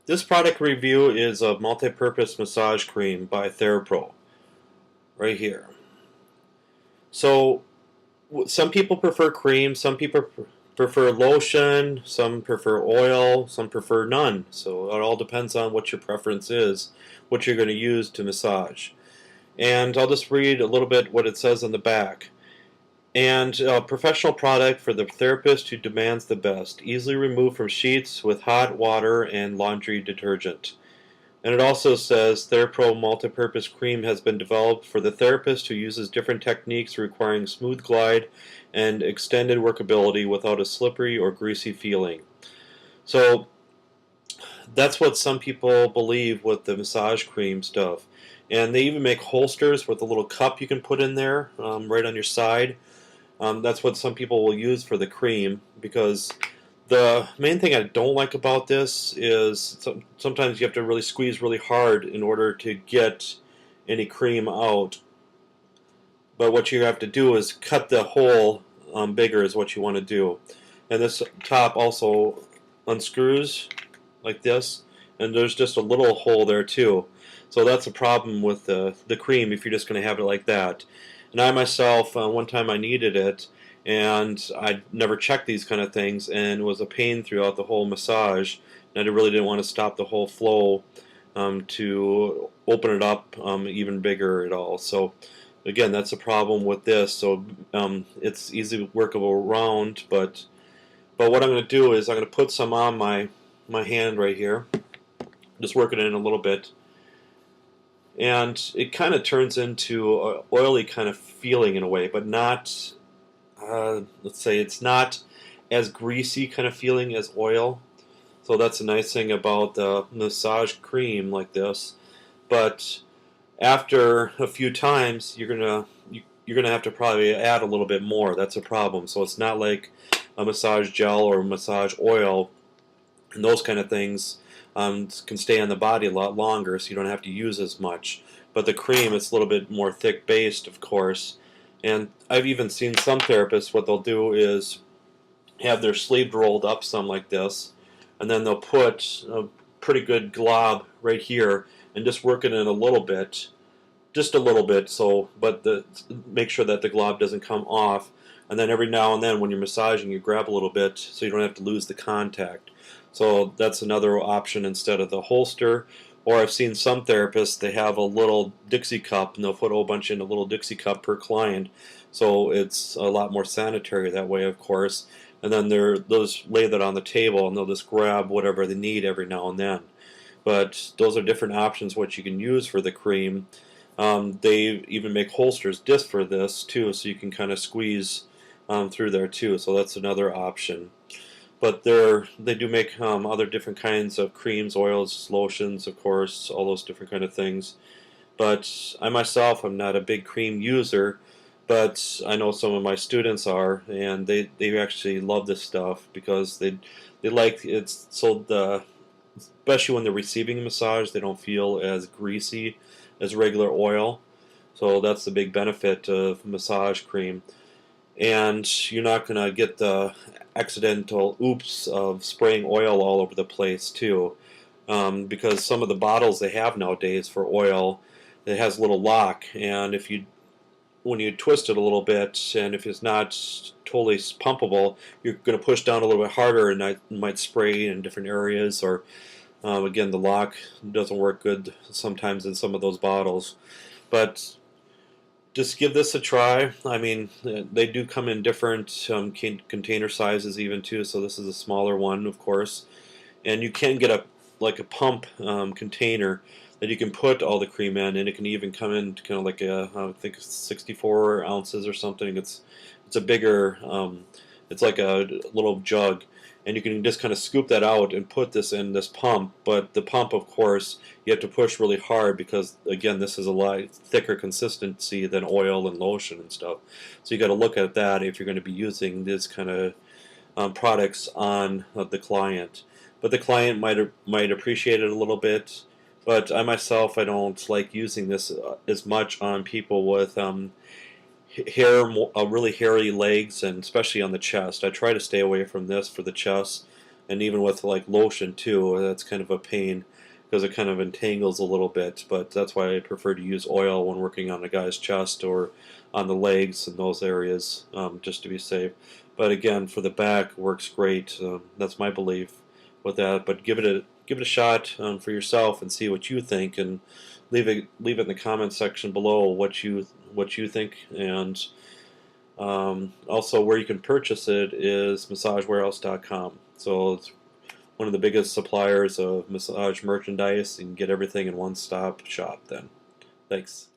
This product review is a multi-purpose massage cream by TheraPro, right here. So some people prefer cream, some people prefer lotion, some prefer oil, some prefer none. So it all depends on what your preference is, what you're going to use to massage. And I'll just read a little bit what it says on the back. And a professional product for the therapist who demands the best. Easily removed from sheets with hot water and laundry detergent. And it also says TheraPro Multipurpose Cream has been developed for the therapist who uses different techniques requiring smooth glide and extended workability without a slippery or greasy feeling. So that's what some people believe with the massage cream stuff. And they even make holsters with a little cup you can put in there right on your side. That's what some people will use for the cream, because the main thing I don't like about this is sometimes you have to really squeeze really hard in order to get any cream out. But what you have to do is cut the hole bigger is what you want to do. And this top also unscrews like this, and there's just a little hole there too. So that's a problem with the cream if you're just going to have it like that. And I myself, one time I needed it, and I never checked these kind of things, and it was a pain throughout the whole massage. And I really didn't want to stop the whole flow to open it up even bigger at all. So again, that's a problem with this. So it's easy workable around, but what I'm going to do is I'm going to put some on my hand right here, just work it in a little bit, and it kind of turns into an oily kind of feeling in a way, but not, let's say it's not as greasy kind of feeling as oil. So that's a nice thing about the massage cream like this. But after a few times, you're gonna have to probably add a little bit more. That's a problem. So it's not like a massage gel or massage oil, and those kind of things can stay on the body a lot longer, so you don't have to use as much. But the cream, it's a little bit more thick based, of course. And I've even seen some therapists, what they'll do is have their sleeve rolled up some like this, and then they'll put a pretty good glob right here and just work it in a little bit, just a little bit. So, but make sure that the glob doesn't come off. And then every now and then, when you're massaging, you grab a little bit so you don't have to lose the contact. So that's another option instead of the holster. Or I've seen some therapists, they have a little Dixie cup, and they'll put a whole bunch in a little Dixie cup per client. So it's a lot more sanitary that way, of course. And then they'll just lay that on the table, and they'll just grab whatever they need every now and then. But those are different options what you can use for the cream. They even make holsters just for this too, so you can kind of squeeze through there too. So that's another option. But they do make other different kinds of creams, oils, lotions, of course, all those different kind of things. But I myself am not a big cream user, but I know some of my students are, and they actually love this stuff because they like it's so especially when they're receiving a massage, they don't feel as greasy as regular oil. So that's the big benefit of massage cream. And you're not going to get the accidental oops of spraying oil all over the place too, because some of the bottles they have nowadays for oil, it has a little lock, and if you when you twist it a little bit, and if it's not totally pumpable, you're going to push down a little bit harder, and it might spray in different areas. Or again, the lock doesn't work good sometimes in some of those bottles. But just give this a try. I mean, they do come in different container sizes even too. So this is a smaller one, of course, and you can get a like a pump container that you can put all the cream in, and it can even come in kind of like I think 64 ounces or something. It's a bigger, it's like a little jug, and you can just kind of scoop that out and put this in this pump. But the pump, of course, you have to push really hard because, again, this is a lot thicker consistency than oil and lotion and stuff. So you got to look at that if you're going to be using this kind of products on the client. But the client might appreciate it a little bit. But I myself, I don't like using this as much on people with really hairy legs, and especially on the chest. I try to stay away from this for the chest, and even with like lotion too, that's kind of a pain because it kind of entangles a little bit. But that's why I prefer to use oil when working on a guy's chest or on the legs and those areas, just to be safe. But again, for the back, works great. That's my belief with that. But give it a shot for yourself and see what you think, and leave it in the comment section below what you think. And also, where you can purchase it is massagewarehouse.com. So it's one of the biggest suppliers of massage merchandise. You can get everything in one stop shop then. Thanks.